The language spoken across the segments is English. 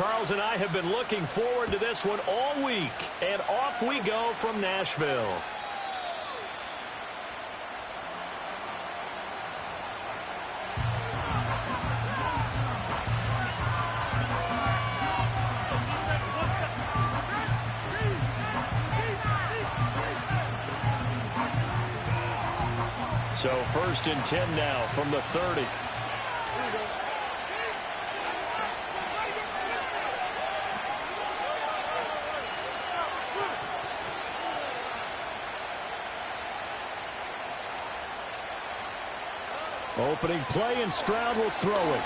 Charles and I have been looking forward to this one all week. And off we go from Nashville. So 1st and 10 now from the 30. Opening play, and Stroud will throw it.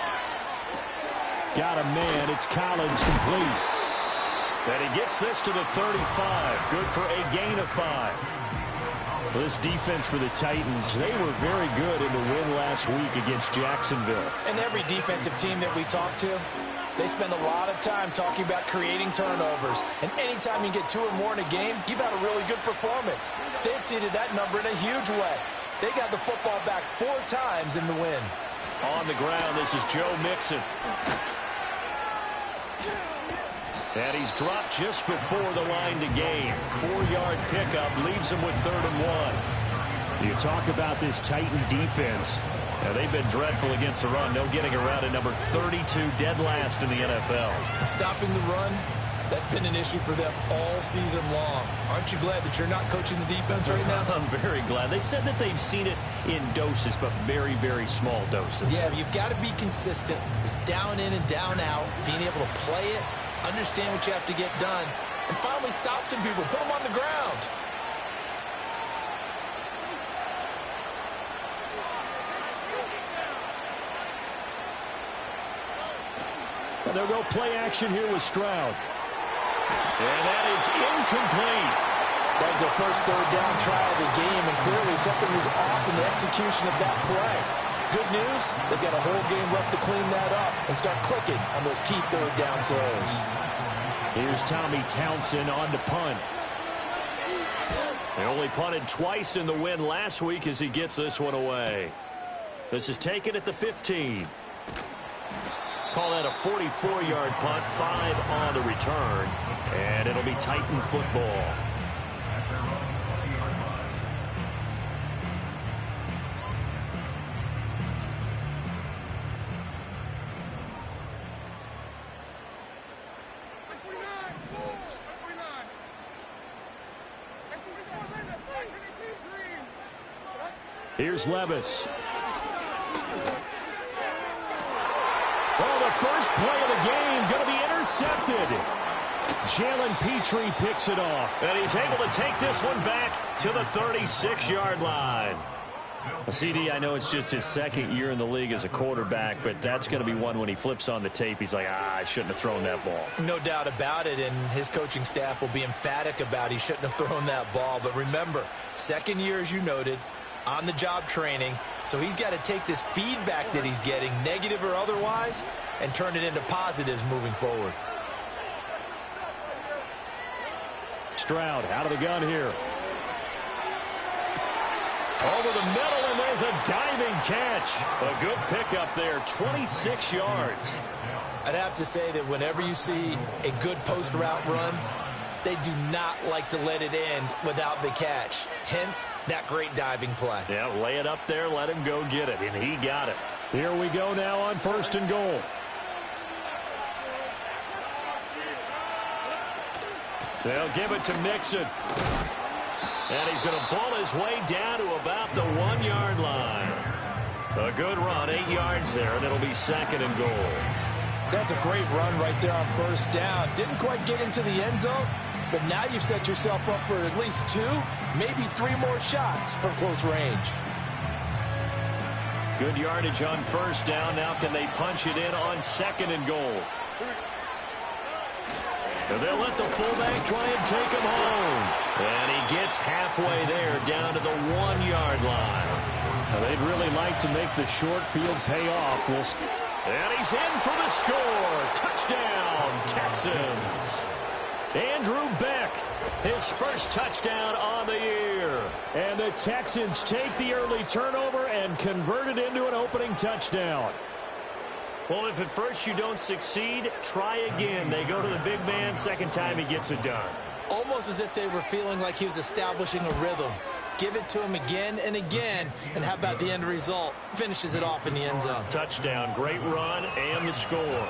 Got a man. It's Collins, complete. And he gets this to the 35. Good for a gain of 5. Well, this defense for the Titans, they were very good in the win last week against Jacksonville. And every defensive team that we talk to, they spend a lot of time talking about creating turnovers. And anytime you get 2 or more in a game, you've had a really good performance. They exceeded that number in a huge way. They got the football back 4 times in the win. On the ground, this is Joe Mixon. And he's dropped just before the line to gain. 4-yard pickup leaves him with 3rd and 1. You talk about this Titan defense. Now, they've been dreadful against the run. No getting around at number 32, dead last in the NFL. And stopping the run, that's been an issue for them all season long. Aren't you glad that you're not coaching the defense right now? I'm very glad. They said that they've seen it in doses, but very, very small doses. Yeah, you've got to be consistent. It's down in and down out, being able to play it, understand what you have to get done, and finally stop some people, put them on the ground. And they'll go play action here with Stroud. And that is incomplete. That was their first 3rd down try of the game, and clearly something was off in the execution of that play. Good news, they've got a whole game left to clean that up and start clicking on those key 3rd down throws. Here's Tommy Townsend on to punt. They only punted twice in the win last week as he gets this one away. This is taken at the 15. Call that a 44-yard punt, 5 on the return, and it'll be Titan football. Here's Levis. Well, the first play of the game going to be intercepted. Jalen Petrie picks it off. And he's able to take this one back to the 36-yard line. CD, I know it's just his 2nd year in the league as a quarterback, but that's going to be one when he flips on the tape. He's like, I shouldn't have thrown that ball. No doubt about it, and his coaching staff will be emphatic about he shouldn't have thrown that ball. But remember, 2nd year, as you noted, on-the-job training, so he's got to take this feedback that he's getting, negative or otherwise, and turn it into positives moving forward. Stroud out of the gun here. Over the middle, and there's a diving catch. A good pickup there, 26 yards. I'd have to say that whenever you see a good post-route run, they do not like to let it end without the catch. Hence, that great diving play. Yeah, lay it up there, let him go get it, and he got it. Here we go now on 1st and goal. They'll give it to Mixon. And he's going to ball his way down to about the 1-yard line. A good run, 8 yards there, and it'll be 2nd and goal. That's a great run right there on 1st down. Didn't quite get into the end zone, but now you've set yourself up for at least 2, maybe 3 more shots from close range. Good yardage on 1st down. Now can they punch it in on 2nd and goal? And they'll let the fullback try and take him home. And he gets halfway there, down to the 1-yard line. Now, they'd really like to make the short field pay off. And he's in for the score. Touchdown, Texans. Andrew Beck, his first touchdown on the year. And the Texans take the early turnover and convert it into an opening touchdown. Well, if at first you don't succeed, try again. They go to the big man. Second time he gets it done. Almost as if they were feeling like he was establishing a rhythm. Give it to him again and again. And how about the end result? Finishes it off in the end zone. Touchdown. Great run and the score.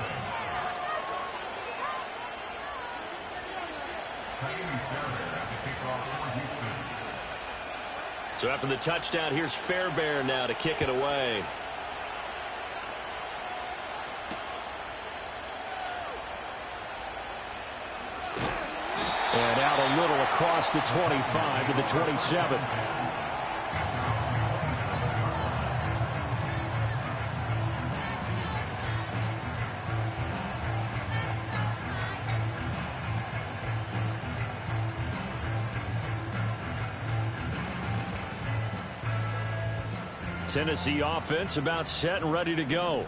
So after the touchdown, here's Fairbairn now to kick it away. And out a little across the 25 to the 27. Tennessee offense about set and ready to go.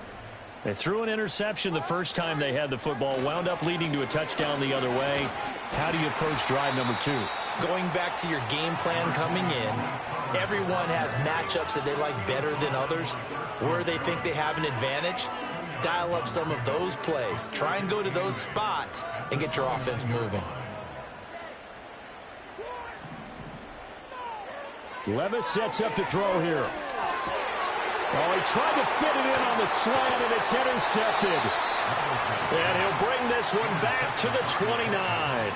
They threw an interception the first time they had the football, wound up leading to a touchdown the other way. How do you approach drive number 2? Going back to your game plan coming in, everyone has matchups that they like better than others, where they think they have an advantage. Dial up some of those plays. Try and go to those spots and get your offense moving. Levis sets up to throw here. Oh, he tried to fit it in on the slant, and it's intercepted. And he'll bring this one back to the 29.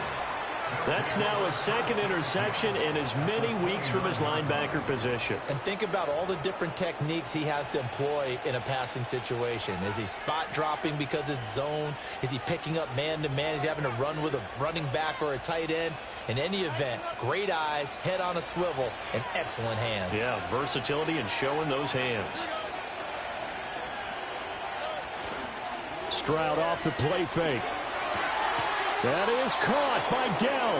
That's now his second interception in as many weeks from his linebacker position. And think about all the different techniques he has to employ in a passing situation. Is he spot dropping because it's zone? Is he picking up man-to-man? Is he having to run with a running back or a tight end? In any event, great eyes, head on a swivel, and excellent hands. Yeah, versatility and showing those hands. Stroud off the play fake. That is caught by Dell.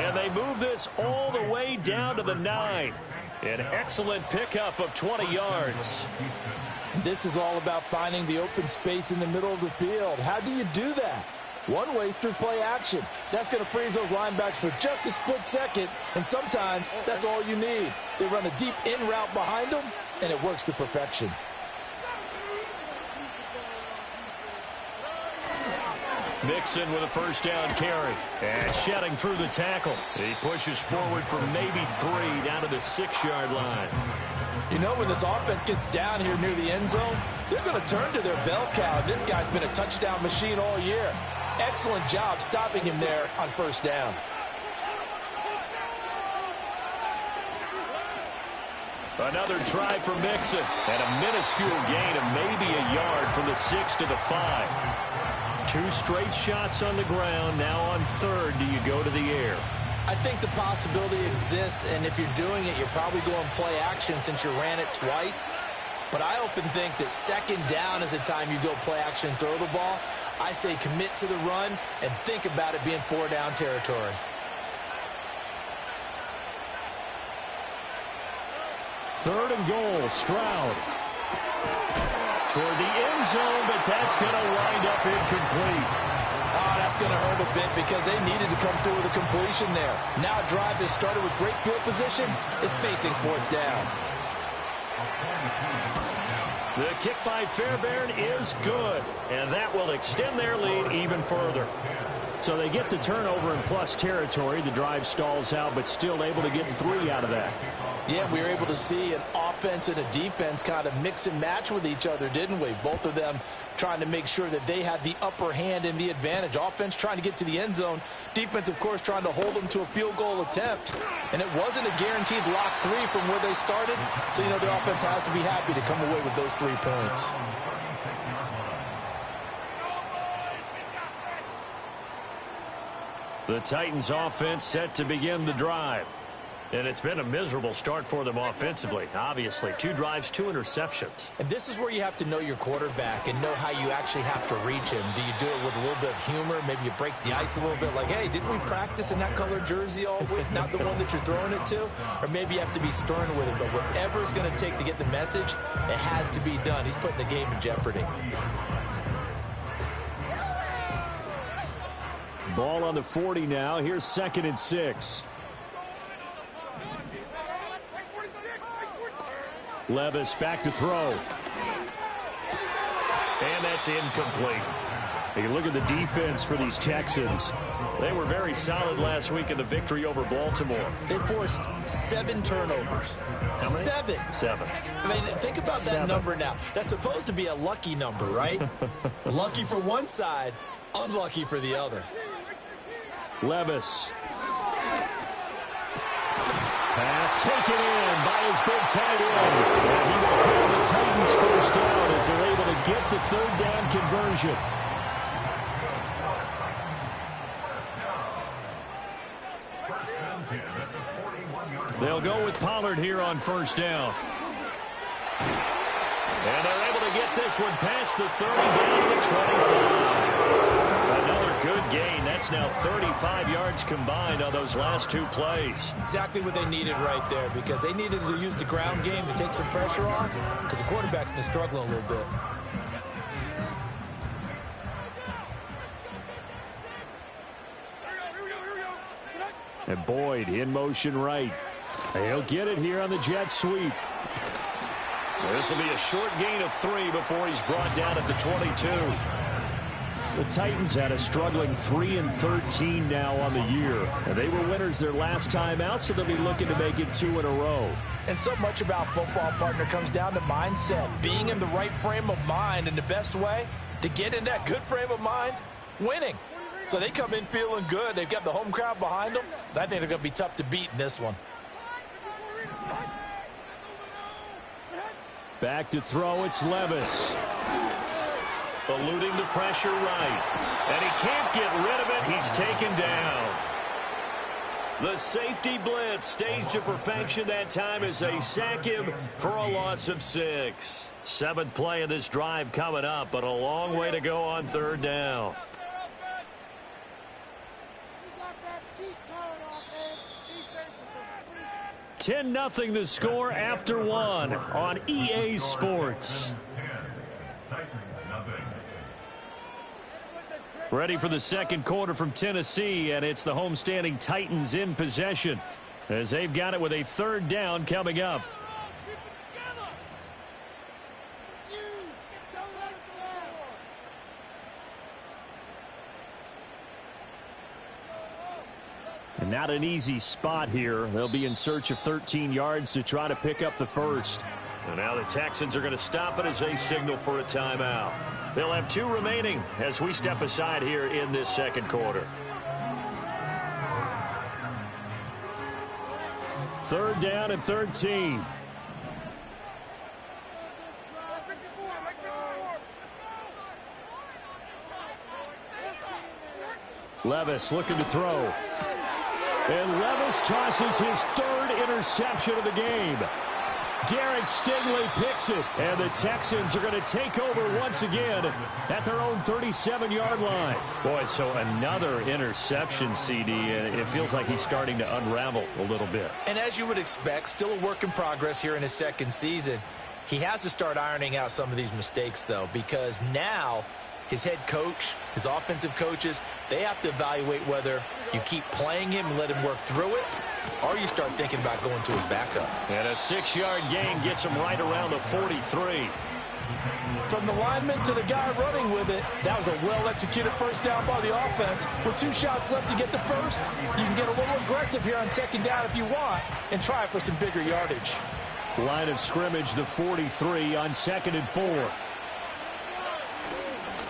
And they move this all the way down to the 9. An excellent pickup of 20 yards. This is all about finding the open space in the middle of the field. How do you do that? One way is through play action. That's going to freeze those linebackers for just a split second, and sometimes that's all you need. They run a deep in route behind them, and it works to perfection. Mixon with a first down carry. And shedding through the tackle. He pushes forward for maybe 3 down to the 6-yard line. You know, when this offense gets down here near the end zone, they're going to turn to their bell cow. This guy's been a touchdown machine all year. Excellent job stopping him there on first down. Another try for Mixon. And a minuscule gain of maybe a yard from the 6 to the 5. 2 straight shots on the ground. Now on third, do you go to the air? I think the possibility exists, and if you're doing it, you're probably going play action since you ran it twice. But I often think that second down is the time you go play action and throw the ball. I say commit to the run and think about it being 4-down territory. Third and goal, Stroud. Toward the end zone, but that's going to wind up incomplete. Oh, that's going to hurt a bit because they needed to come through with a completion there. Now a drive that started with great field position is facing 4th down. The kick by Fairbairn is good, and that will extend their lead even further. So they get the turnover in plus territory. The drive stalls out, but still able to get 3 out of that. Yeah, we were able to see an offense and a defense kind of mix and match with each other, didn't we? Both of them trying to make sure that they had the upper hand and the advantage. Offense trying to get to the end zone. Defense, of course, trying to hold them to a field goal attempt. And it wasn't a guaranteed lock 3 from where they started. So, you know, the offense has to be happy to come away with those 3 points. The Titans offense set to begin the drive. And it's been a miserable start for them offensively, obviously. 2 drives, 2 interceptions. And this is where you have to know your quarterback and know how you actually have to reach him. Do you do it with a little bit of humor? Maybe you break the ice a little bit like, hey, didn't we practice in that color jersey all week? Not the one that you're throwing it to? Or maybe you have to be stern with him. But whatever it's going to take to get the message, it has to be done. He's putting the game in jeopardy. Ball on the 40 now. Here's 2nd and 6. Levis back to throw. And that's incomplete. You look at the defense for these Texans. They were very solid last week in the victory over Baltimore. They forced 7 turnovers. How many? 7. 7. I mean, think about that number now. That's supposed to be a lucky number, right? Lucky for one side, unlucky for the other. Levis. Pass taken in by his big tight end. And he will call the Titans first down as they're able to get the third down conversion. They'll go with Pollard here on first down. And they're able to get this one past the 30 down to the 25. Another good gain. That's now 35 yards combined on those last 2 plays. Exactly what they needed right there, because they needed to use the ground game to take some pressure off, because the quarterback's been struggling a little bit. And Boyd in motion right. He'll get it here on the jet sweep. This will be a short gain of 3 before he's brought down at the 22. The Titans had a struggling 3-13 now on the year. And they were winners their last time out, so they'll be looking to make it 2 in a row. And so much about football, partner, comes down to mindset. Being in the right frame of mind, and the best way to get in that good frame of mind, winning. So they come in feeling good. They've got the home crowd behind them. And I think they're going to be tough to beat in this one. Back to throw, it's Levis. Eluding the pressure right. And he can't get rid of it. He's taken down. The safety blitz staged to perfection that time as they sack him for a loss of 6. 7th play of this drive coming up, but a long way to go on third down. 10-0 the score after 1 on EA Sports. Ready for the second quarter from Tennessee, and it's the homestanding Titans in possession as they've got it with a third down coming up. And not an easy spot here. They'll be in search of 13 yards to try to pick up the first. And now the Texans are going to stop it as they signal for a timeout. They'll have 2 remaining as we step aside here in this second quarter. Third down and 13. Levis looking to throw. And Levis tosses his 3rd interception of the game. Derek Stingley picks it, and the Texans are going to take over once again at their own 37-yard line. Boy, so another interception, CD, and it feels like he's starting to unravel a little bit. And as you would expect, still a work in progress here in his second season. He has to start ironing out some of these mistakes, though, because now his head coach, his offensive coaches, they have to evaluate whether you keep playing him and let him work through it, or you start thinking about going to his backup. And a 6-yard gain gets him right around the 43. From the lineman to the guy running with it, that was a well-executed first down by the offense. With 2 shots left to get the first, you can get a little aggressive here on second down if you want and try for some bigger yardage. Line of scrimmage, the 43 on 2nd and 4.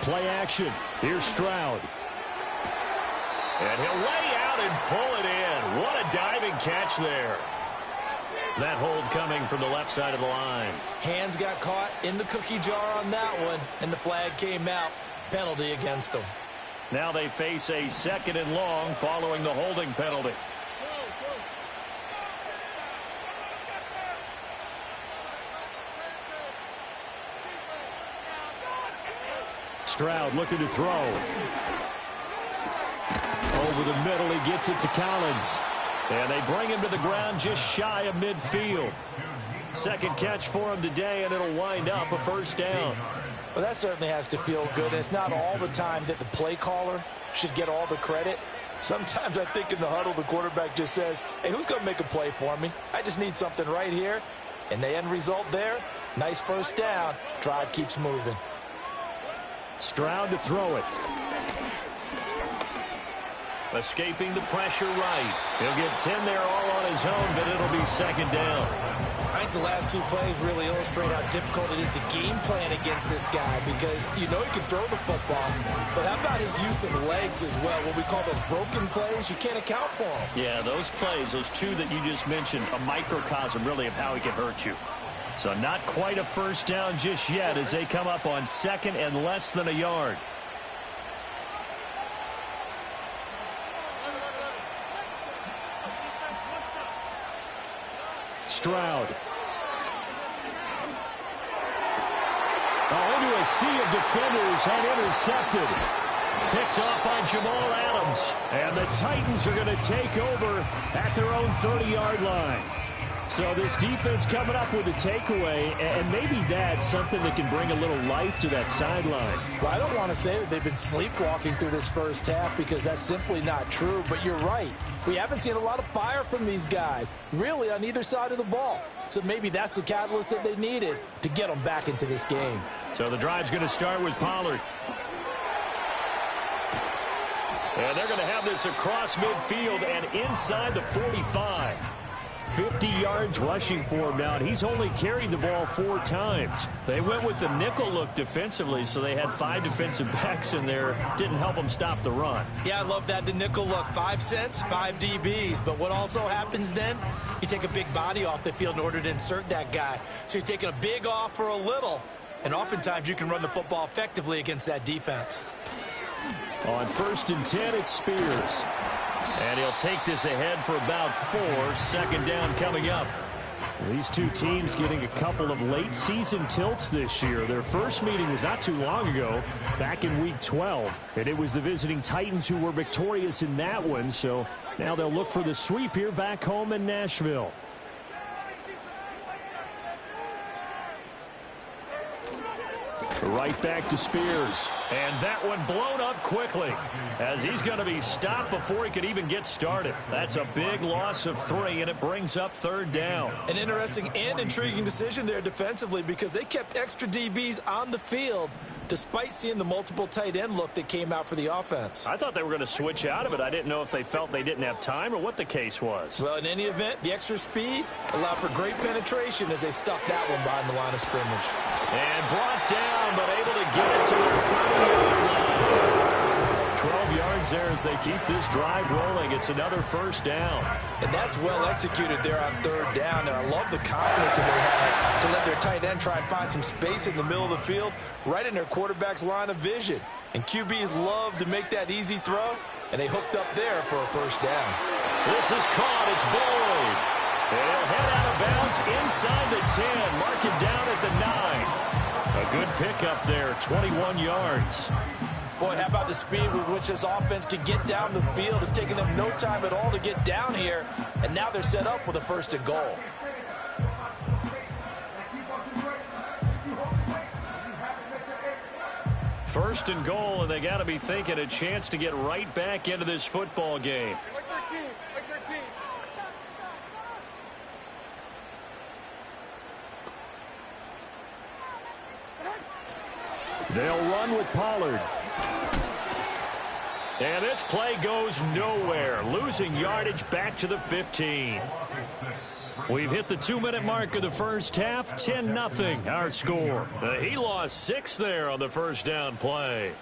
Play action. Here's Stroud. And he'll lay out and pull it in. What a diving catch there. That hold coming from the left side of the line. Hands got caught in the cookie jar on that one, and the flag came out. Penalty against them. Now they face a 2nd and long following the holding penalty. Stroud looking to throw. Over the middle, he gets it to Collins. And they bring him to the ground just shy of midfield. 2nd catch for him today, and it'll wind up a first down. Well, that certainly has to feel good. It's not all the time that the play caller should get all the credit. Sometimes I think in the huddle, the quarterback just says, hey, who's going to make a play for me? I just need something right here. And the end result there, nice first down. Drive keeps moving. Stroud to throw it. Escaping the pressure right. He'll get 10 there all on his own, but it'll be second down. I think the last two plays really illustrate how difficult it is to game plan against this guy because you know he can throw the football, but how about his use of legs as well? What we call those broken plays, you can't account for them. Yeah, those plays, those two that you just mentioned, a microcosm really of how he can hurt you. So not quite a first down just yet as they come up on second and less than a yard. Stroud. Into a sea of defenders and intercepted. Picked off by Jamal Adams. And the Titans are going to take over at their own 30-yard line. So this defense coming up with a takeaway, and maybe that's something that can bring a little life to that sideline. Well, I don't want to say that they've been sleepwalking through this first half because that's simply not true, but you're right. We haven't seen a lot of fire from these guys, really, on either side of the ball. So maybe that's the catalyst that they needed to get them back into this game. So the drive's going to start with Pollard. And they're going to have this across midfield and inside the 45. 50 yards rushing for him now, and he's only carried the ball 4 times. They went with the nickel look defensively, so they had 5 defensive backs in there. Didn't help them stop the run. Yeah, I love that, the nickel look. 5 cents, 5 DBs. But what also happens then, you take a big body off the field in order to insert that guy. So you're taking a big off for a little, and oftentimes you can run the football effectively against that defense. On 1st and 10, it's Spears. And he'll take this ahead for about 4. Second down coming up. These two teams getting a couple of late season tilts this year. Their first meeting was not too long ago, back in week 12. And it was the visiting Titans who were victorious in that one. So now they'll look for the sweep here back home in Nashville. Right back to Spears. And that one blown up quickly as he's going to be stopped before he could even get started. That's a big loss of 3, and it brings up 3rd down. An interesting and intriguing decision there defensively because they kept extra DBs on the field despite seeing the multiple tight end look that came out for the offense. I thought they were going to switch out of it. I didn't know if they felt they didn't have time or what the case was. Well, in any event, the extra speed allowed for great penetration as they stuffed that one behind the line of scrimmage. And brought down, but able to get it to their 30-yard line. 12 yards there as they keep this drive rolling. It's another first down. And that's well executed there on 3rd down. And I love the confidence that they had to let their tight end try and find some space in the middle of the field, right in their quarterback's line of vision. And QBs love to make that easy throw, and they hooked up there for a first down. This is caught. It's Boyd. And he'll head out of bounds inside the 10. Mark it down at the 9. A good pickup there, 21 yards. Boy, how about the speed with which this offense can get down the field? It's taken them no time at all to get down here, and now they're set up with a 1st and goal. First and goal, and they got to be thinking a chance to get right back into this football game. They'll run with Pollard. And this play goes nowhere. Losing yardage back to the 15. We've hit the 2-minute mark of the first half. 10-0 our score. He lost 6 there on the first down play.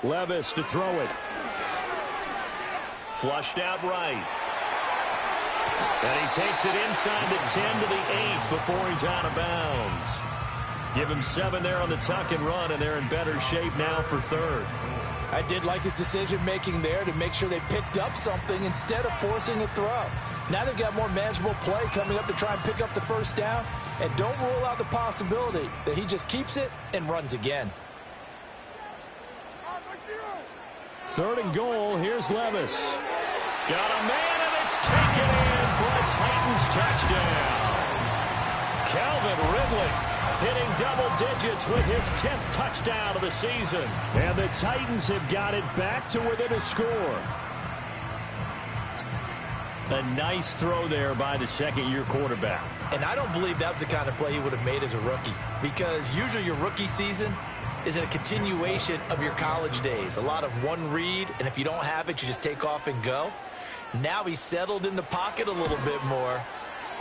Levis to throw it. Flushed out right. And he takes it inside the 10 to the 8 before he's out of bounds. Give him 7 there on the tuck and run, and they're in better shape now for 3rd. I did like his decision-making there to make sure they picked up something instead of forcing a throw. Now they've got more manageable play coming up to try and pick up the first down, and don't rule out the possibility that he just keeps it and runs again. 3rd and goal. Here's Levis. Got a man, and it's taken in for a Titans touchdown. Calvin Ridley hitting double digits with his 10th touchdown of the season. And the Titans have got it back to within a score. A nice throw there by the second-year quarterback. And I don't believe that was the kind of play he would have made as a rookie, because usually your rookie season is a continuation of your college days. A lot of one read, and if you don't have it, you just take off and go. Now he's settled in the pocket a little bit more,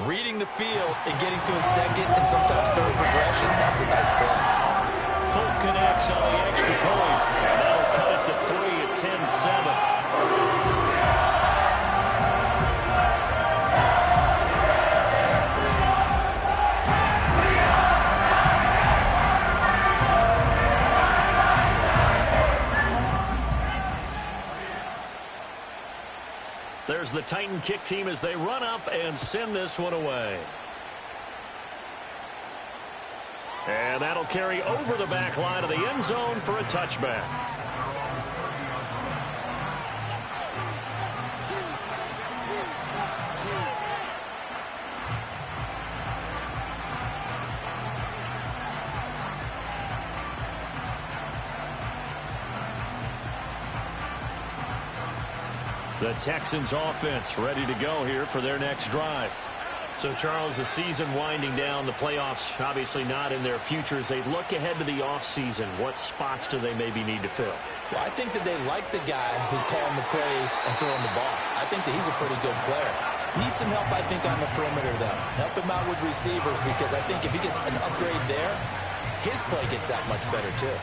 reading the field and getting to a second and sometimes third progression. That was a nice play. Folk connects on the extra point, and that'll cut it to 3 at 10-7. There's the Titan kick team as they run up and send this one away. And that'll carry over the back line of the end zone for a touchback. The Texans offense ready to go here for their next drive. So, Charles, the season winding down, the playoffs obviously not in their future. As they look ahead to the offseason, what spots do they maybe need to fill? Well, I think that they like the guy who's calling the plays and throwing the ball. I think that he's a pretty good player. Needs some help, I think, on the perimeter, though. Help him out with receivers, because I think if he gets an upgrade there, his play gets that much better, too.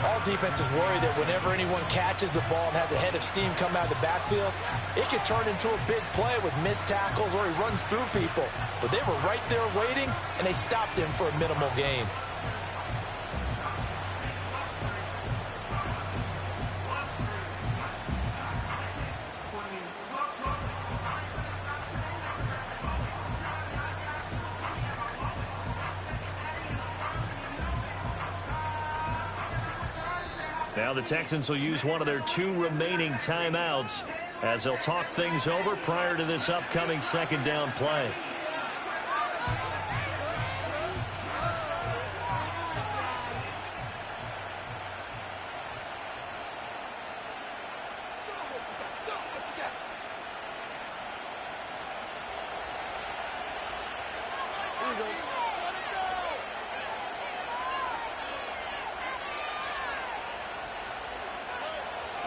All defenses worry that whenever anyone catches the ball and has a head of steam come out of the backfield, it could turn into a big play with missed tackles or he runs through people. But they were right there waiting, and they stopped him for a minimal gain. Now the Texans will use one of their 2 remaining timeouts as they'll talk things over prior to this upcoming second down play.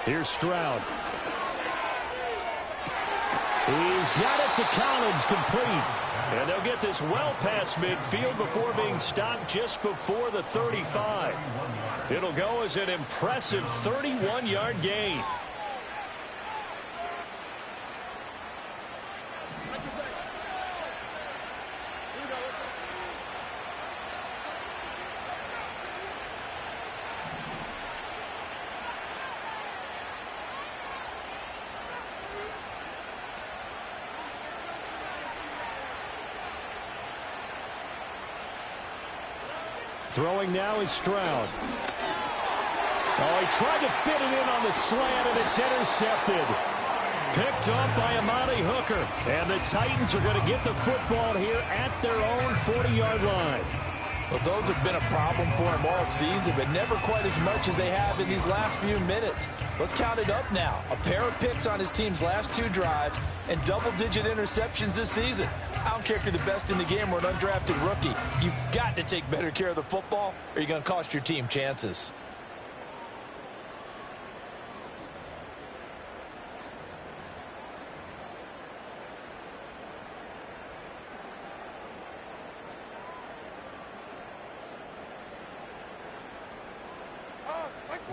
Here's Stroud. He's got it to Collins, complete. And they'll get this well past midfield before being stopped just before the 35. It'll go as an impressive 31-yard gain. Throwing now is Stroud. Oh, he tried to fit it in on the slant, and it's intercepted. Picked up by Amani Hooker. And the Titans are going to get the football here at their own 40-yard line. Well, those have been a problem for him all season, but never quite as much as they have in these last few minutes. Let's count it up now. A pair of picks on his team's last 2 drives and double-digit interceptions this season. I don't care if you're the best in the game or an undrafted rookie. You've got to take better care of the football, or you're going to cost your team chances.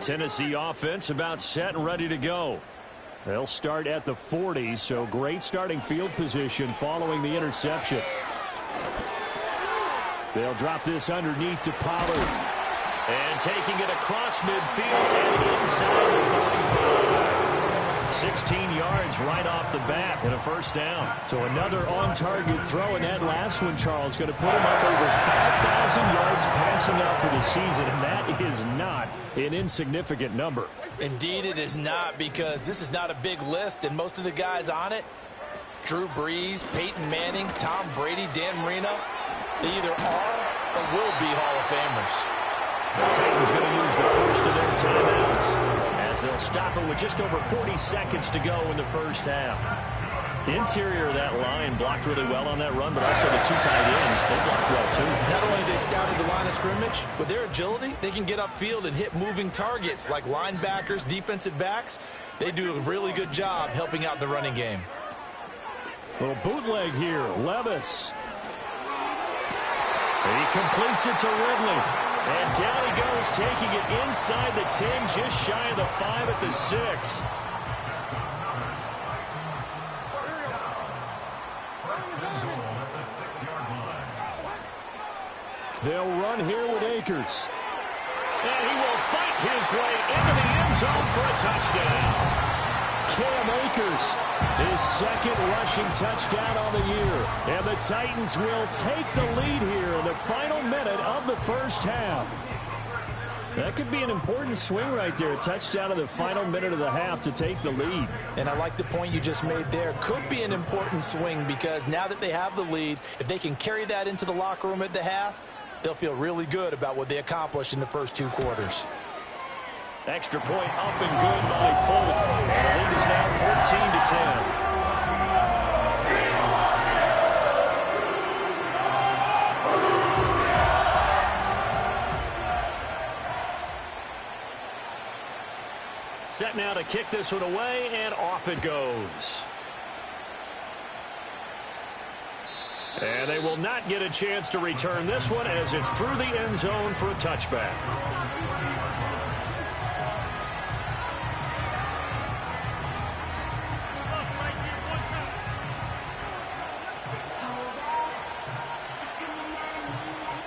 Tennessee offense about set and ready to go. They'll start at the 40, so great starting field position following the interception. They'll drop this underneath to Pollard. And taking it across midfield and inside the 45. 16 yards right off the bat and a first down. So another on-target throw, and that last one, Charles, going to put him up over 5,000 yards passing out for the season, and that is not an insignificant number. Indeed it is not, because this is not a big list, and most of the guys on it, Drew Brees, Peyton Manning, Tom Brady, Dan Marino, They either are or will be Hall of Famers. The Titans going to use the first of their timeouts as they'll stop it with just over 40 seconds to go in the first half. The interior of that line blocked really well on that run, but also the two tight ends, they blocked well too. Not only have they scouted the line of scrimmage, with their agility, they can get upfield and hit moving targets like linebackers, defensive backs. They do a really good job helping out the running game. Little bootleg here, Levis. He completes it to Ridley. And down he goes, taking it inside the 10, just shy of the 5 at the 6. They'll run here with Akers. And he will fight his way into the end zone for a touchdown. Cam Akers, his second rushing touchdown on the year. And the Titans will take the lead here in the final minute of the first half. That could be an important swing right there. A touchdown in the final minute of the half to take the lead. And I like the point you just made there. Could be an important swing because now that they have the lead, if they can carry that into the locker room at the half, they'll feel really good about what they accomplished in the first 2 quarters. Extra point up and good by Folk. And the lead is now 14-10. Set now to kick this one away, and off it goes. And they will not get a chance to return this one as it's through the end zone for a touchback.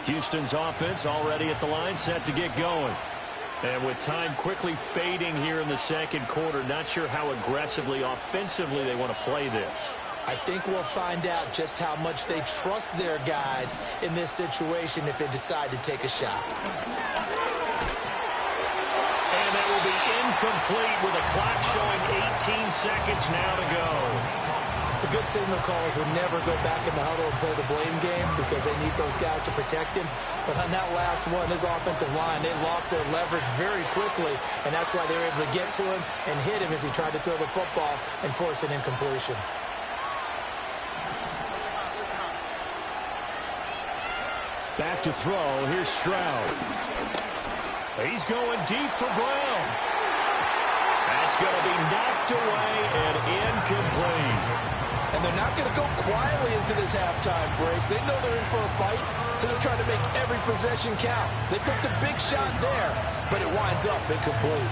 Houston's offense already at the line, set to get going. And with time quickly fading here in the second quarter, not sure how aggressively, offensively they want to play this. I think we'll find out just how much they trust their guys in this situation if they decide to take a shot. And that will be incomplete with a clock showing 18 seconds now to go. The good signal callers would never go back in the huddle and play the blame game because they need those guys to protect him. But on that last one, his offensive line, they lost their leverage very quickly, and that's why they were able to get to him and hit him as he tried to throw the football and force an incompletion. Back to throw. Here's Stroud. He's going deep for Brown. That's going to be knocked away and incomplete. And they're not going to go quietly into this halftime break. They know they're in for a fight, so they're trying to make every possession count. They took the big shot there, but it winds up incomplete.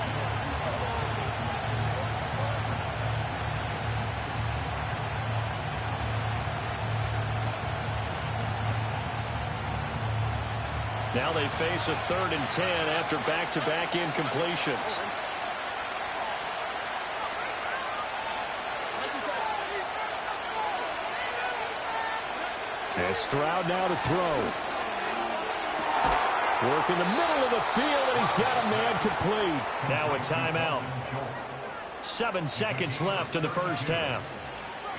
Now they face a 3rd and 10 after back-to-back incompletions. And Stroud now to throw. Work in the middle of the field, and he's got a man complete. Now a timeout. 7 seconds left in the first half.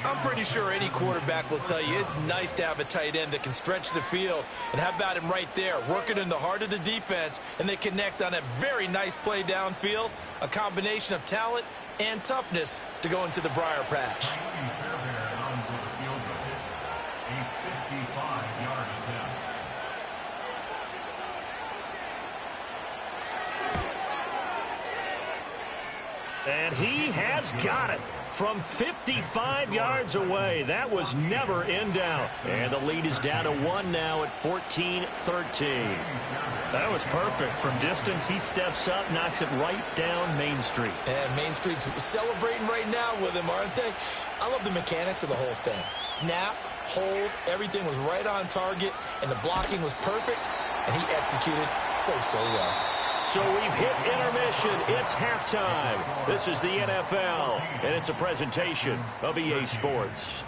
I'm pretty sure any quarterback will tell you it's nice to have a tight end that can stretch the field. And how about him right there, working in the heart of the defense, and they connect on a very nice play downfield, a combination of talent and toughness to go into the briar patch. And he has got it from 55 yards away. That was never in doubt. And the lead is down to 1 now at 14-13. That was perfect. From distance, he steps up, knocks it right down Main Street. And Main Street's celebrating right now with him, aren't they? I love the mechanics of the whole thing. Snap, hold, everything was right on target, and the blocking was perfect, and he executed so well. So we've hit intermission. It's halftime. This is the NFL, and it's a presentation of EA Sports.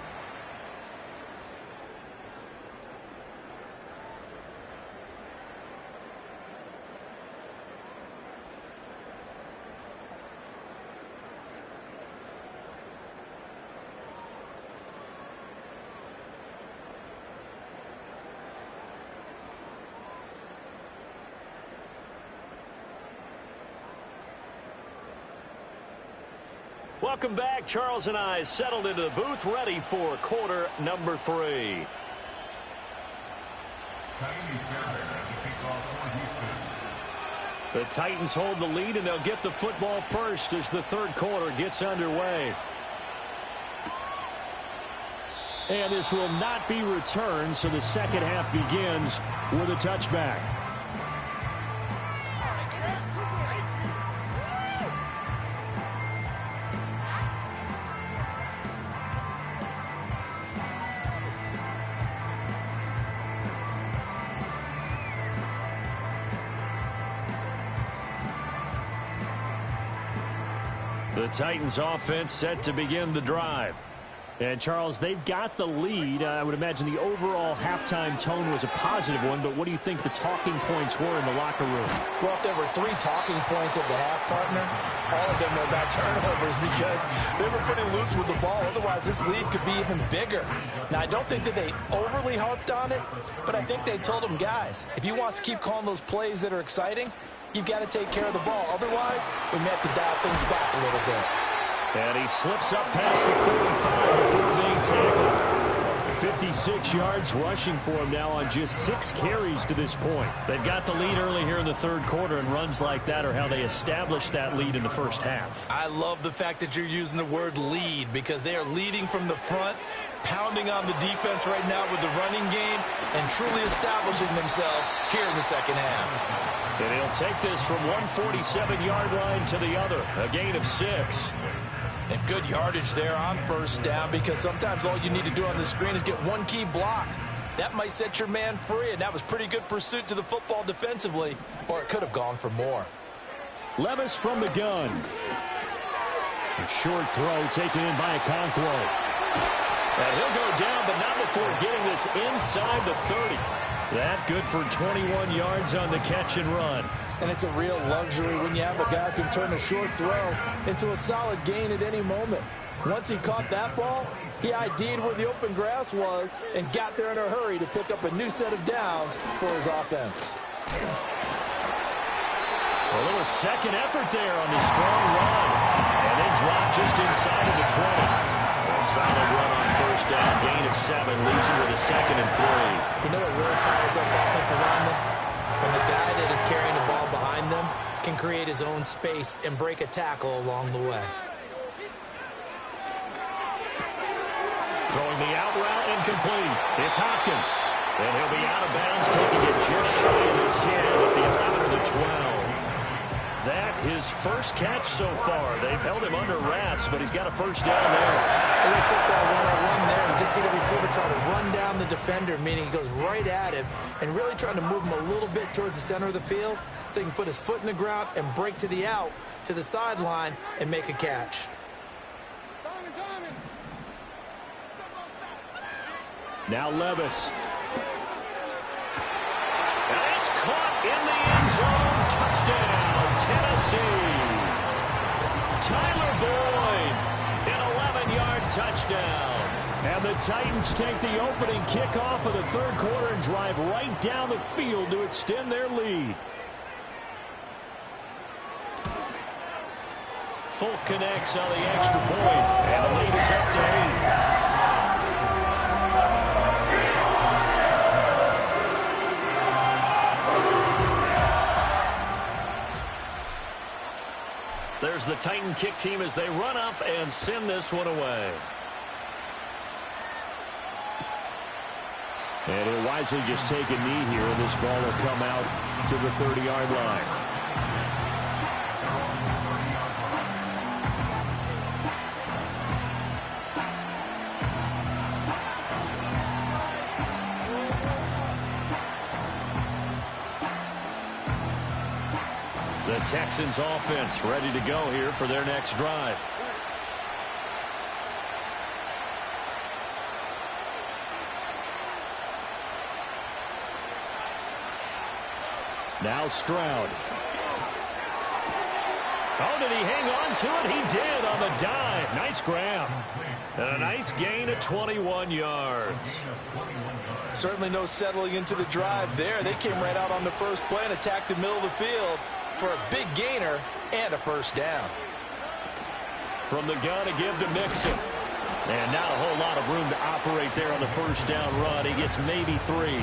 Welcome back. Charles and I settled into the booth, ready for quarter number 3. The Titans hold the lead, and they'll get the football first as the third quarter gets underway. And this will not be returned, so the second half begins with a touchback. The Titans offense set to begin the drive. And, Charles, they've got the lead. I would imagine the overall halftime tone was a positive one, but what do you think the talking points were in the locker room? Well, if there were 3 talking points at the half, partner, all of them were about turnovers because they were pretty loose with the ball. Otherwise, this lead could be even bigger. Now, I don't think that they overly harped on it, but I think they told them, guys, if you want to keep calling those plays that are exciting, you've got to take care of the ball. Otherwise, we may have to dial things back a little bit. And he slips up past the 45 before being tackled. 56 yards rushing for him now on just 6 carries to this point. They've got the lead early here in the third quarter, and runs like that are how they established that lead in the first half. I love the fact that you're using the word lead because they are leading from the front, pounding on the defense right now with the running game, and truly establishing themselves here in the second half. And he'll take this from one 47-yard line to the other, a gain of 6. And good yardage there on first down because sometimes all you need to do on the screen is get one key block. That might set your man free, and that was pretty good pursuit to the football defensively, or it could have gone for more. Levis from the gun. A short throw taken in by Okonkwo. And he'll go down, but not before getting this inside the 30. That good for 21 yards on the catch and run. And it's a real luxury when you have a guy who can turn a short throw into a solid gain at any moment. Once he caught that ball, he ID'd where the open grass was and got there in a hurry to pick up a new set of downs for his offense. A little second effort there on the strong run. And then dropped just inside of the 20. A solid run on first down, gain of 7, leaves him with a 2nd and 3. You know what really fires up offensive linemen? When the guy that is carrying the ball behind them can create his own space and break a tackle along the way. Throwing the out route, incomplete. It's Hopkins. And he'll be out of bounds, taking it just shy of the 10 at the 11 or the 12. That his first catch so far. They've held him under wraps, but he's got a first down there. A little football 101 there. You just see the receiver try to run down the defender, meaning he goes right at him and really trying to move him a little bit towards the center of the field so he can put his foot in the ground and break to the out, to the sideline, and make a catch. Now Levis. And it's caught in the end zone. Touchdown, Tennessee. Tyler Boyd, an 11-yard touchdown. And the Titans take the opening kickoff of the third quarter and drive right down the field to extend their lead. Folk connects on the extra point, and the lead is up to 8. There's the Titan kick team as they run up and send this one away. And he'll wisely just take a knee here, and this ball will come out to the 30-yard line. The Texans offense ready to go here for their next drive. Now Stroud. Oh, did he hang on to it? He did on the dive. Nice grab. And a nice gain of 21 yards. Certainly no settling into the drive there. They came right out on the first play and attacked the middle of the field for a big gainer and a first down. From the gun to give to Mixon. And not a whole lot of room to operate there on the first down run. He gets maybe 3.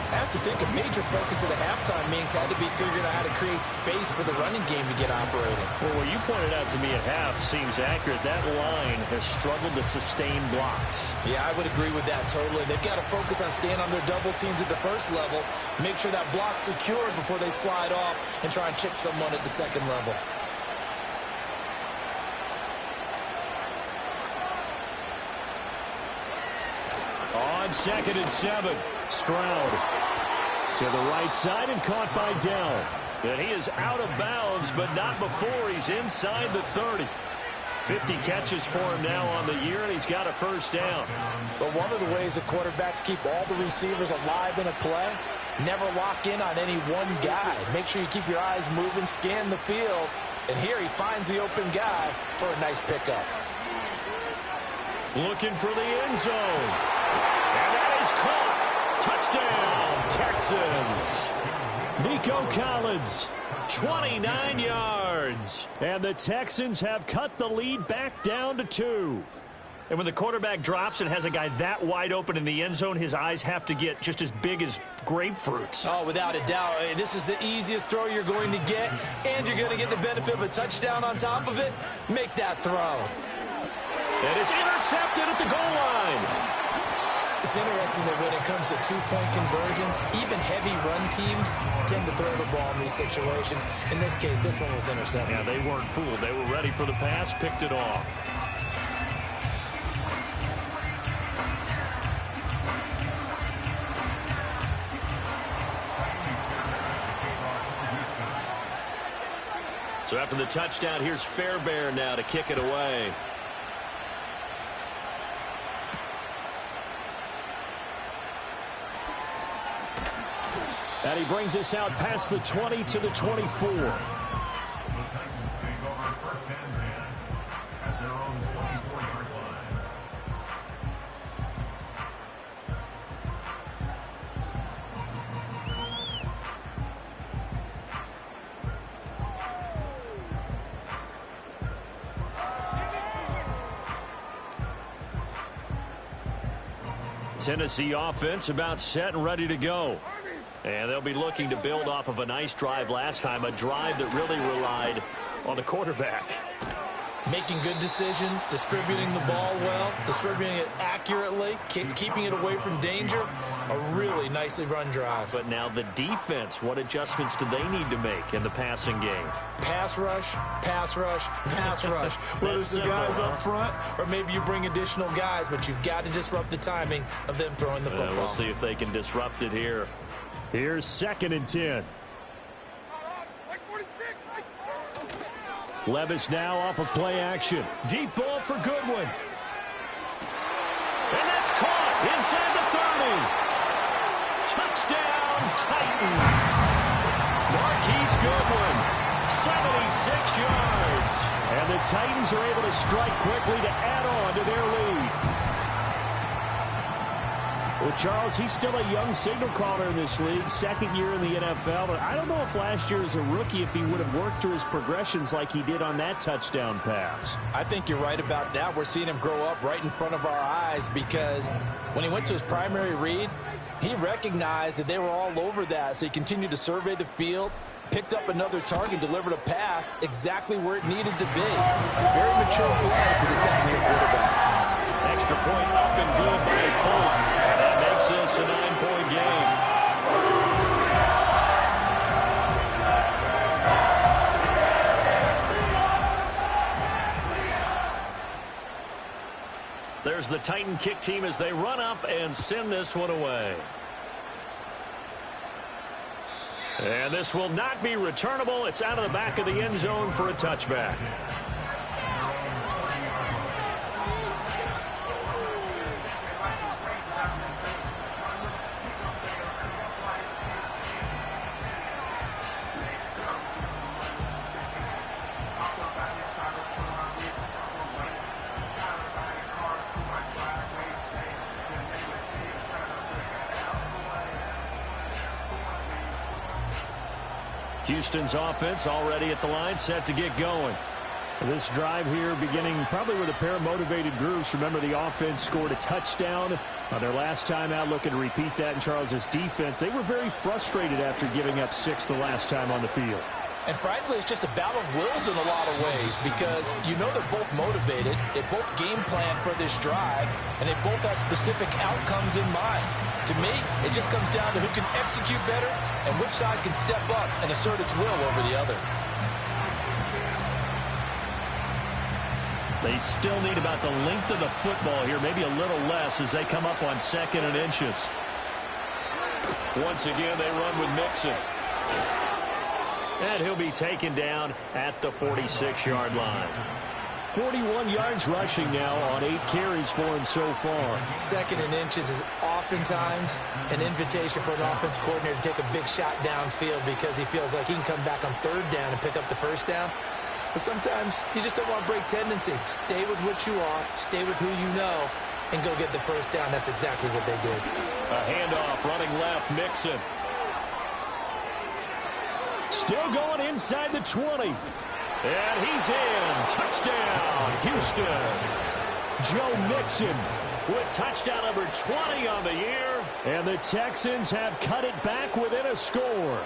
I have to think a major focus of the halftime meetings had to be figuring out how to create space for the running game to get operating. Well, what you pointed out to me at half seems accurate. That line has struggled to sustain blocks. Yeah, I would agree with that totally. They've got to focus on staying on their double teams at the first level, make sure that block's secured before they slide off and try and chip someone at the second level. On 2nd and 7, Stroud to the right side and caught by Dell. And he is out of bounds, but not before he's inside the 30. 50 catches for him now on the year, and he's got a first down. But one of the ways that quarterbacks keep all the receivers alive in a play, never lock in on any one guy. Make sure you keep your eyes moving, scan the field. And here he finds the open guy for a nice pickup. Looking for the end zone. And that is caught. Touchdown, Texans. Nico Collins, 29 yards. And the Texans have cut the lead back down to 2. And when the quarterback drops and has a guy that wide open in the end zone, his eyes have to get just as big as grapefruits. Oh, without a doubt. This is the easiest throw you're going to get, and you're going to get the benefit of a touchdown on top of it. Make that throw. And it's intercepted at the goal line. It's interesting that when it comes to two-point conversions, even heavy run teams tend to throw the ball in these situations. In this case, this one was intercepted. Yeah, they weren't fooled. They were ready for the pass, picked it off. So after the touchdown, here's Fairbairn now to kick it away. And he brings us out past the 20 to the 24. Tennessee offense about set and ready to go. And they'll be looking to build off of a nice drive last time, a drive that really relied on the quarterback. Making good decisions, distributing the ball well, distributing it accurately, keeping it away from danger. A really nicely run drive. But now the defense, what adjustments do they need to make in the passing game? Pass rush, pass rush, pass rush. Whether it's the guys up front or maybe you bring additional guys, but you've got to disrupt the timing of them throwing the football. We'll see if they can disrupt it here. Here's 2nd and 10. Levis now off of play action. Deep ball for Goodwin. And that's caught inside the 30. Touchdown, Titans. Marquise Goodwin, 76 yards. And the Titans are able to strike quickly to add on to their lead. Well, Charles, he's still a young signal caller in this league, second year in the NFL. But I don't know if last year as a rookie, if he would have worked through his progressions like he did on that touchdown pass. I think you're right about that. We're seeing him grow up right in front of our eyes because when he went to his primary read, he recognized that they were all over that. So he continued to survey the field, picked up another target, delivered a pass exactly where it needed to be. A very mature play for the second-year quarterback. Extra point up and good by Folk. That makes this a 9-point game. There's the Titan kick team as they run up and send this one away. And this will not be returnable. It's out of the back of the end zone for a touchback. Houston's offense already at the line, set to get going. This drive here beginning probably with a pair of motivated groups. Remember, the offense scored a touchdown their last time out, looking to repeat that in Charles's defense. They were very frustrated after giving up 6 the last time on the field. And frankly, it's just a battle of wills in a lot of ways because you know they're both motivated. They both game plan for this drive, and they both have specific outcomes in mind. To me, it just comes down to who can execute better and which side can step up and assert its will over the other. They still need about the length of the football here, maybe a little less as they come up on 2nd and inches. Once again, they run with Mixon. And he'll be taken down at the 46-yard line. 41 yards rushing now on 8 carries for him so far. 2nd and inches is oftentimes an invitation for an offense coordinator to take a big shot downfield because he feels like he can come back on 3rd down and pick up the 1st down. But sometimes you just don't want to break tendency. Stay with what you are, stay with who you know, and go get the 1st down. That's exactly what they did. A handoff, running left, Mixon. Still going inside the 20. And he's in. Touchdown, Houston. Joe Mixon with touchdown number 20 on the year. And the Texans have cut it back within a score.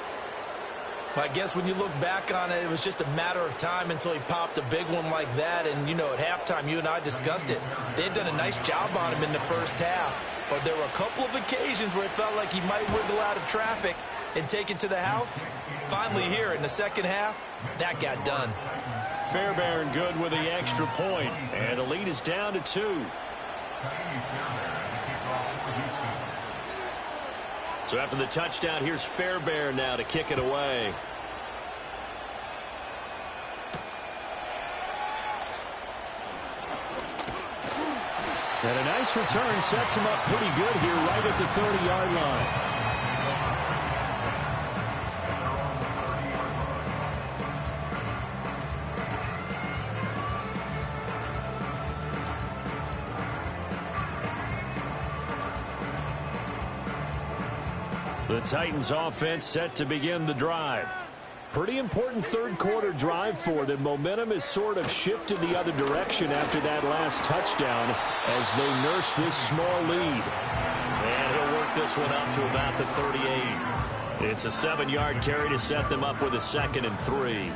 Well, I guess when you look back on it, it was just a matter of time until he popped a big one like that. And, you know, at halftime, you and I discussed it. They had done a nice job on him in the first half. But there were a couple of occasions where it felt like he might wiggle out of traffic and take it to the house. Finally here in the second half, that got done. Fairbairn good with the extra point. And the lead is down to 2. So after the touchdown, here's Fairbairn now to kick it away. And a nice return sets him up pretty good here right at the 30-yard line. The Titans offense set to begin the drive. Pretty important third quarter drive for them. Momentum has sort of shifted the other direction after that last touchdown as they nurse this small lead. And he'll work this one up to about the 38. It's a 7-yard carry to set them up with a 2nd and 3.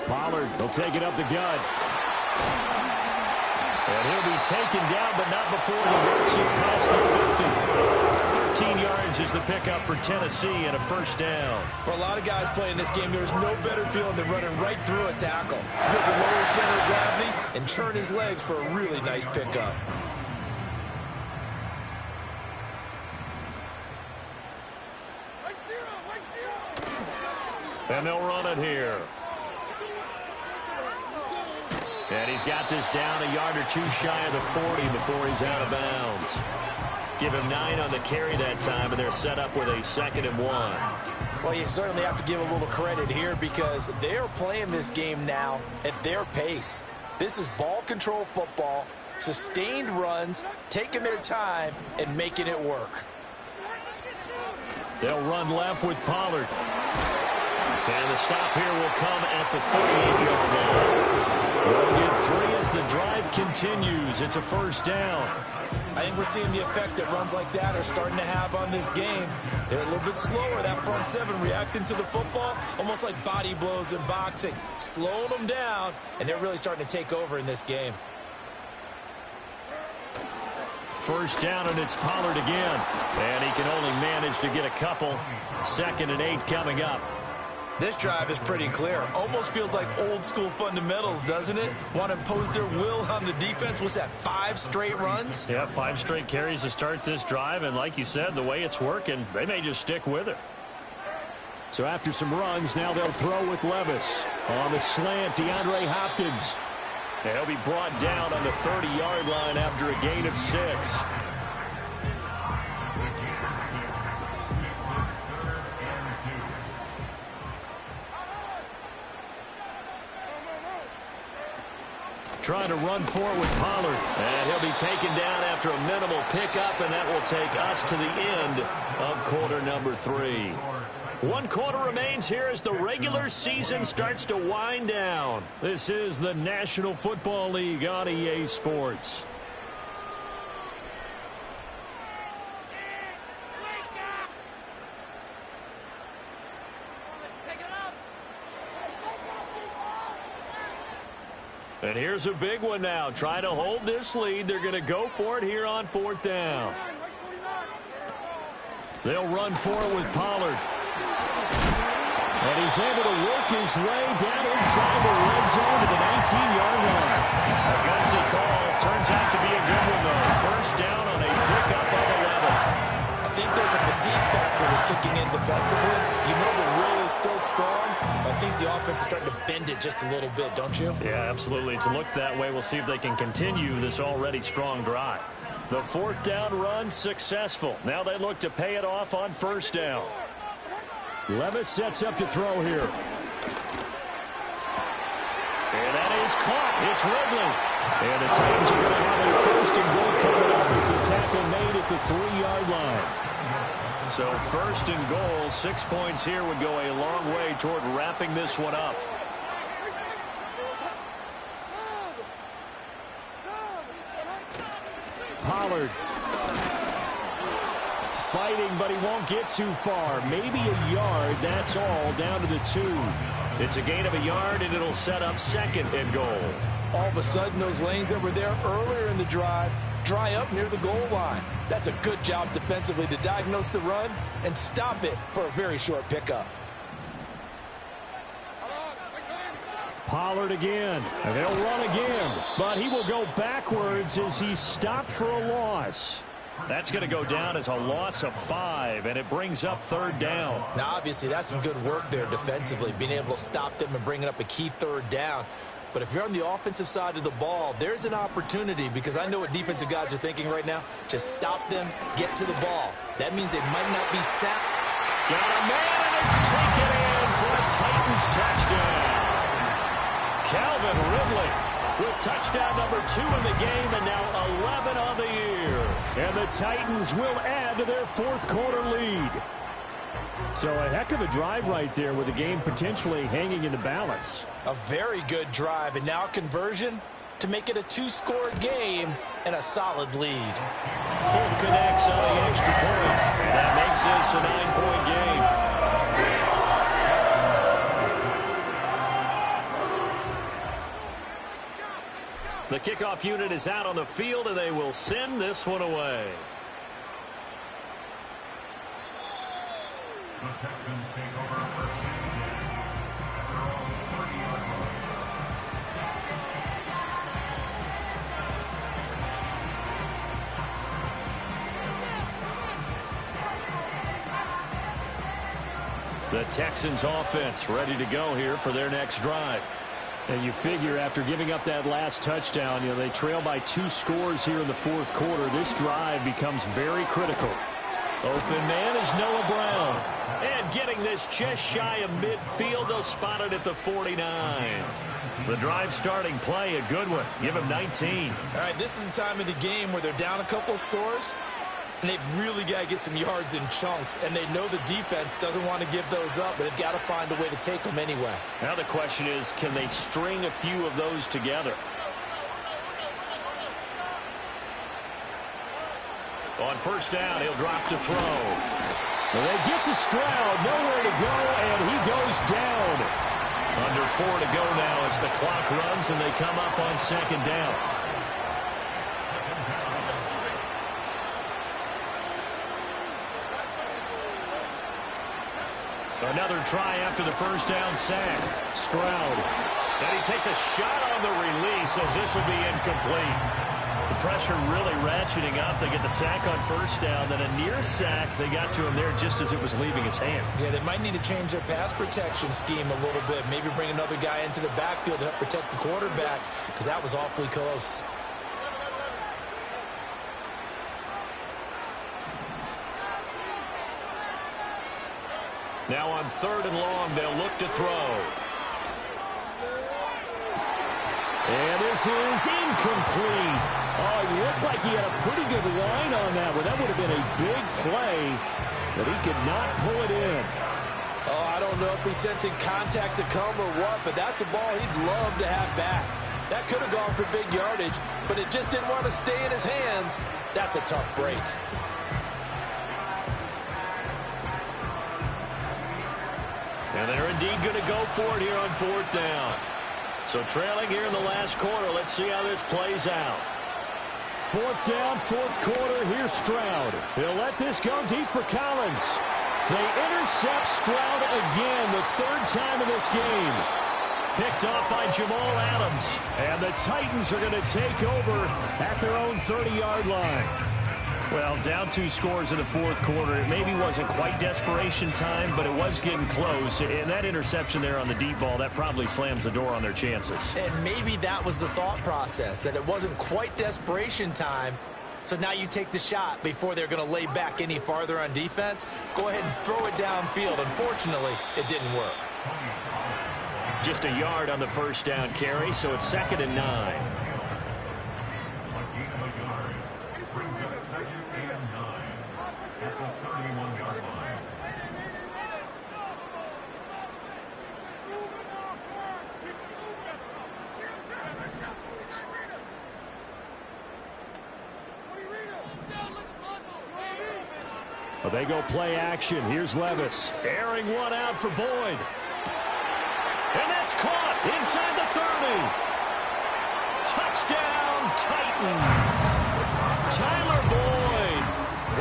Pollard will take it up the gut. And he'll be taken down, but not before he works it past the 50. 13 yards is the pickup for Tennessee and a 1st down. For a lot of guys playing this game, there's no better feeling than running right through a tackle. He's able to lower his center of gravity and churn his legs for a really nice pickup. And they'll run it here. And he's got this down a yard or 2 shy of the 40 before he's out of bounds. Give him 9 on the carry that time, and they're set up with a 2nd and 1. Well, you certainly have to give a little credit here because they are playing this game now at their pace. This is ball control football, sustained runs, taking their time, and making it work. They'll run left with Pollard. And the stop here will come at the 38-yard line. They'll get 3 as the drive continues. It's a 1st down. I think we're seeing the effect that runs like that are starting to have on this game. They're a little bit slower, that front 7 reacting to the football, almost like body blows in boxing, slowing them down, and they're really starting to take over in this game. 1st down, and it's Pollard again. And he can only manage to get a couple. 2nd and 8 coming up. This drive is pretty clear. Almost feels like old school fundamentals, doesn't it? Want to impose their will on the defense. What's that, 5 straight runs? Yeah, 5 straight carries to start this drive. And like you said, the way it's working, they may just stick with it. So after some runs, now they'll throw with Levis. On the slant, DeAndre Hopkins. And he'll be brought down on the 30-yard line after a gain of 6. trying to run for it with Pollard. And he'll be taken down after a minimal pickup, and that will take us to the end of quarter number 3. 1 quarter remains here as the regular season starts to wind down. This is the National Football League on EA Sports. And here's a big one now. Trying to hold this lead. They're going to go for it here on 4th down. They'll run for it with Pollard. And he's able to work his way down inside the red zone to the 19-yard line. A gutsy call. Turns out to be a good one, though. First down on a pickup of 11. I think there's a fatigue factor that's kicking in defensively. You know the will is still strong, but I think the offense is starting to bend it just a little bit, don't you? Yeah, absolutely. It's looked that way. We'll see if they can continue this already strong drive. The 4th down run successful. Now they look to pay it off on 1st down. Levis sets up to throw here. And that is caught. It's Ridley. And the Titans are going to have a 1st and goal coming up as the tackle made at the 3-yard line. So 1st and goal, 6 points here would go a long way toward wrapping this one up. Pollard. Fighting, but he won't get too far. Maybe a yard, that's all, down to the 2. It's a gain of a yard, and it'll set up 2nd and goal. All of a sudden, those lanes that were there earlier in the drive dry up near the goal line. That's a good job defensively to diagnose the run and stop it for a very short pickup. Pollard again, and they'll run again, but he will go backwards as he's stopped for a loss. That's going to go down as a loss of 5, and it brings up 3rd down. Now, obviously, that's some good work there defensively, being able to stop them and bringing up a key 3rd down. But if you're on the offensive side of the ball, there's an opportunity, because I know what defensive guys are thinking right now. Just stop them, get to the ball. That means they might not be sacked. Got a man, and it's taken in for a Titans touchdown. Calvin Ridley with touchdown number 2 in the game, and now 11 on the year. And the Titans will add to their 4th quarter lead. So a heck of a drive right there with the game potentially hanging in the balance. A very good drive, and now conversion to make it a 2-score game and a solid lead. Full connects on the extra point. That makes this a 9-point game. The kickoff unit is out on the field, and they will send this one away. The Texans take over first and 10. The Texans offense ready to go here for their next drive. And you figure after giving up that last touchdown, they trail by 2 scores here in the 4th quarter. This drive becomes very critical. Open man is Noah Brown. And getting this just shy of midfield, they'll spot it at the 49. The drive starting play, a good one. Give him 19. All right, this is the time of the game where they're down a couple of scores, and they've really got to get some yards in chunks, and they know the defense doesn't want to give those up, but they've got to find a way to take them anyway. Now the question is, can they string a few of those together? On 1st down, he'll drop to throw. Well, they get to Stroud, nowhere to go, and he goes down. Under 4 to go now as the clock runs, and they come up on 2nd down. Another try after the 1st down sack. Stroud. And he takes a shot on the release as this will be incomplete. The pressure really ratcheting up. They get the sack on 1st down. Then a near sack. They got to him there just as it was leaving his hand. Yeah, they might need to change their pass protection scheme a little bit. Maybe bring another guy into the backfield to help protect the quarterback, because that was awfully close. Now on 3rd and long, they'll look to throw. And This is incomplete. Oh, he looked like he had a pretty good line on that one. That would have been a big play, but he could not pull it in. Oh, I don't know if he's sensing contact to come or what, but that's a ball he'd love to have back. That could have gone for big yardage, but it just didn't want to stay in his hands. That's a tough break. And they're indeed going to go for it here on 4th down. So trailing here in the last quarter. Let's see how this plays out. 4th down, 4th quarter. Here's Stroud. He'll let this go deep for Collins. They intercept Stroud again, the 3rd time in this game. Picked off by Jamal Adams. And the Titans are going to take over at their own 30-yard line. Well, down 2 scores in the 4th quarter. It maybe wasn't quite desperation time, but it was getting close. And that interception there on the deep ball, that probably slams the door on their chances. And maybe that was the thought process, that it wasn't quite desperation time. So now you take the shot before they're going to lay back any farther on defense. Go ahead and throw it downfield. Unfortunately, it didn't work. Just a yard on the 1st down carry, so it's 2nd and 9. Well, they go play action. Here's Levis. Airing one out for Boyd. And that's caught inside the 30. Touchdown, Titans. Tyler Boyd.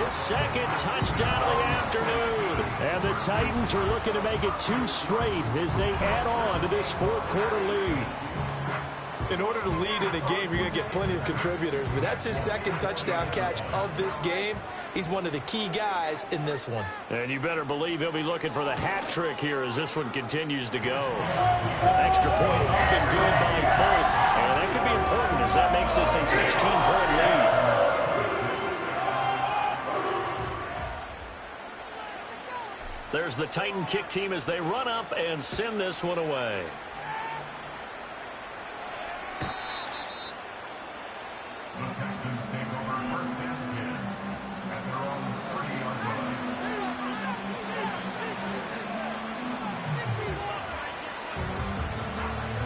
His 2nd touchdown of the afternoon. And the Titans are looking to make it 2 straight as they add on to this 4th quarter lead. In order to lead in a game, you're going to get plenty of contributors, but that's his 2nd touchdown catch of this game. He's one of the key guys in this one. And you better believe he'll be looking for the hat trick here as this one continues to go. Extra point up and good by Folk. And that could be important as that makes this a 16-point lead. There's the Titan kick team as they run up and send this one away. The Texans take over 1st and 10 at their own 30-yard line.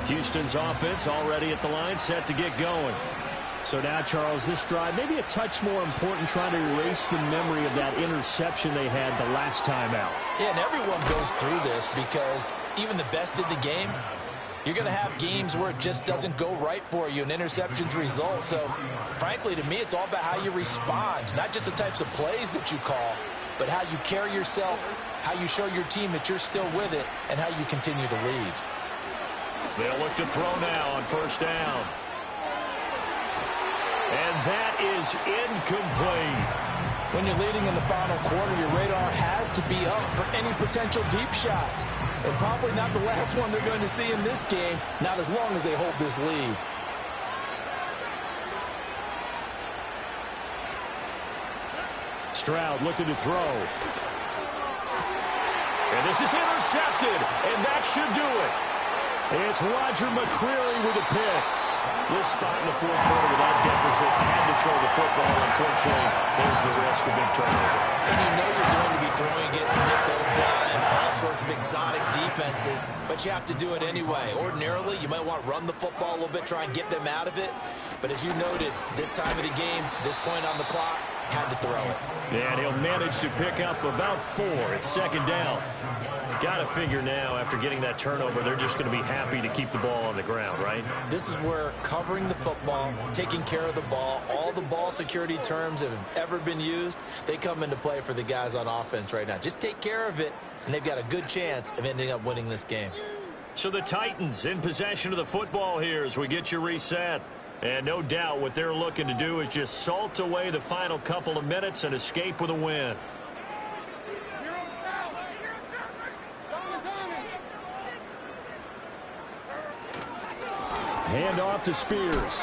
Houston's offense already at the line, set to get going. So now, Charles, this drive maybe a touch more important, trying to erase the memory of that interception they had the last time out. Yeah, and everyone goes through this because even the best in the game, you're going to have games where it just doesn't go right for you, and interceptions result. So, frankly, to me, it's all about how you respond, not just the types of plays that you call, but how you carry yourself, how you show your team that you're still with it, and how you continue to lead. They'll look to throw now on 1st down. And that is incomplete. When you're leading in the final quarter, your radar has to be up for any potential deep shots. And probably not the last one they're going to see in this game, not as long as they hold this lead. Stroud looking to throw. And this is intercepted, and that should do it. It's Roger McCreary with a pick. This spot in the 4th quarter with that deficit, had to throw the football. Unfortunately, there's the risk of big turnover. And you know you're going to be throwing against nickel, dime, all sorts of exotic defenses, but you have to do it anyway. Ordinarily, you might want to run the football a little bit, try and get them out of it. But as you noted, this time of the game, this point on the clock, had to throw it. And he'll manage to pick up about 4. It's 2nd down. Got to figure now, after getting that turnover, they're just going to be happy to keep the ball on the ground, right? This is where covering the football, taking care of the ball, all the ball security terms that have ever been used, they come into play for the guys on offense right now. Just take care of it, and they've got a good chance of ending up winning this game. So the Titans in possession of the football here as we get you reset. And no doubt what they're looking to do is just salt away the final couple of minutes and escape with a win. Hand off to Spears.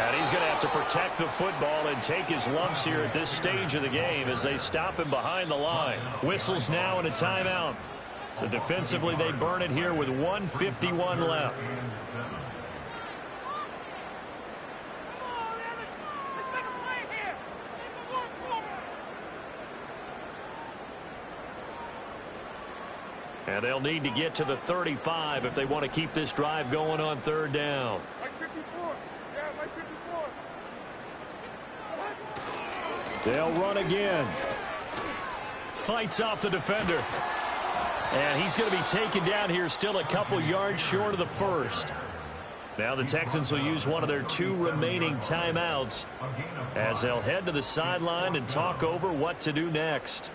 And he's going to have to protect the football and take his lumps here at this stage of the game as they stop him behind the line. Whistles now and a timeout. So defensively they burn it here with 1:51 left. And they'll need to get to the 35 if they want to keep this drive going on third down. They'll run again. Fights off the defender. And he's going to be taken down here, still a couple yards short of the first. Now the Texans will use one of their 2 remaining timeouts as they'll head to the sideline and talk over what to do next.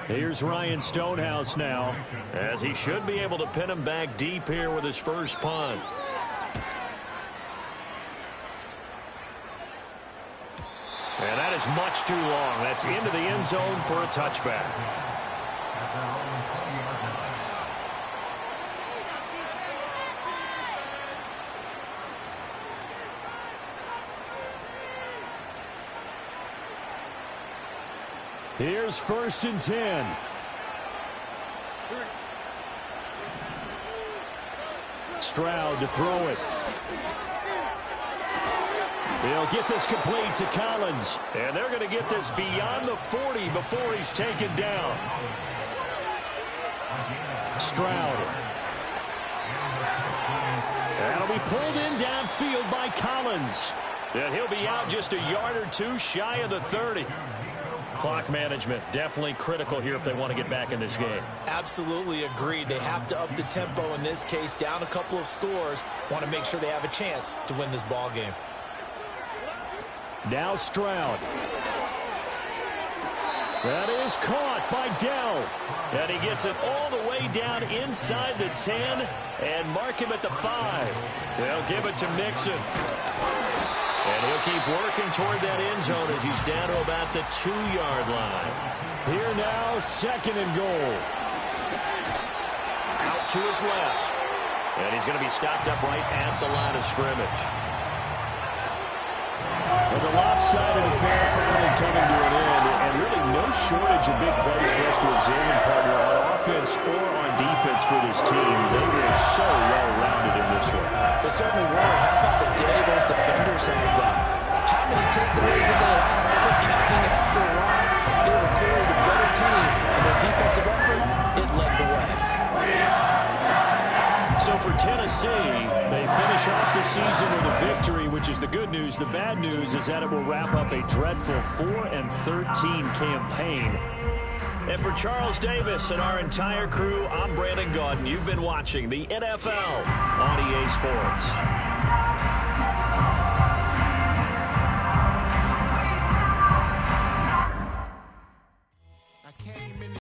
Here's Ryan Stonehouse now, as he should be able to pin him back deep here with his first punt. And that is much too long. That's into the end zone for a touchback. Here's 1st and 10. Stroud to throw it. They'll get this complete to Collins. And they're going to get this beyond the 40 before he's taken down. Stroud. That'll be pulled in downfield by Collins. And he'll be out just a yard or 2 shy of the 30. Clock management definitely critical here if they want to get back in this game. Absolutely agreed. They have to up the tempo in this case, down a couple of scores. Want to make sure they have a chance to win this ball game. Now Stroud. That is caught by Dell. And he gets it all the way down inside the 10 and mark him at the 5. They'll give it to Mixon. And he'll keep working toward that end zone as he's down to about the 2-yard line. Here now, 2nd and goal. Out to his left. And he's going to be stopped up right at the line of scrimmage. Well, the lopsided affair finally coming to an end, and really no shortage of big plays for us to examine, partner, on offense or on defense for this team. They were so well-rounded in this one. They certainly were. How about the day those defenders had them? How many takeaways did they have? Quick counting after a while. They were clearly the better team, and their defensive effort, it led the way. So for Tennessee, they finish off the season with a victory, which is the good news. The bad news is that it will wrap up a dreadful 4-13 campaign. And for Charles Davis and our entire crew, I'm Brandon Gaudin. You've been watching the NFL on EA Sports.